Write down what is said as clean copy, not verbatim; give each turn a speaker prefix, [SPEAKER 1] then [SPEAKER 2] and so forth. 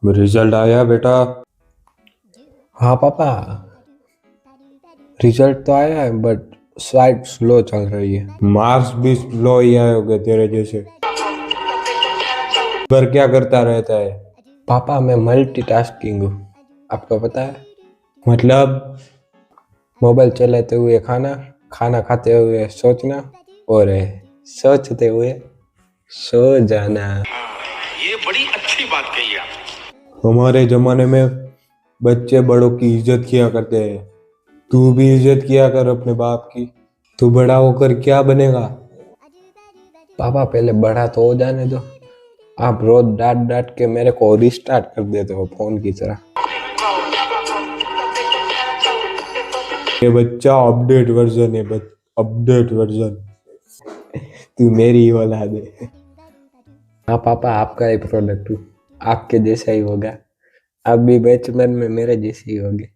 [SPEAKER 1] Result आया बेटा।
[SPEAKER 2] हाँ पापा, रिजल्ट तो आया है बट शायद स्लो चल रही है।
[SPEAKER 1] मार्क्स भी लो ही आए होगे तेरे जैसे। पर क्या करता रहता है?
[SPEAKER 2] पापा मैं मल्टीटास्किंग हूँ, आपको पता है।
[SPEAKER 1] मतलब?
[SPEAKER 2] मोबाइल चलाते हुए खाना, खाना खाते हुए सोचना और सोचते हुए सो जाना।
[SPEAKER 3] ये बड़ी अच्छी बात कही आप।
[SPEAKER 1] हमारे जमाने में बच्चे बड़ों की इज्जत किया करते हैं। तू भी इज्जत किया कर अपने बाप की। तू बड़ा होकर क्या बनेगा?
[SPEAKER 2] पापा पहले बड़ा तो हो जाने दो। आप रोज डांट डांट के मेरे को रिस्टार्ट कर देते हो फोन की तरह।
[SPEAKER 1] ये बच्चा अपडेट वर्जन है, अपडेट वर्जन।
[SPEAKER 2] तू मेरी ही औलाद है। हाँ पापा, आपका ही प्रोडक्ट हूँ, आपके जैसा ही होगा। आप भी बैचलर में मेरे जैसे ही होगे।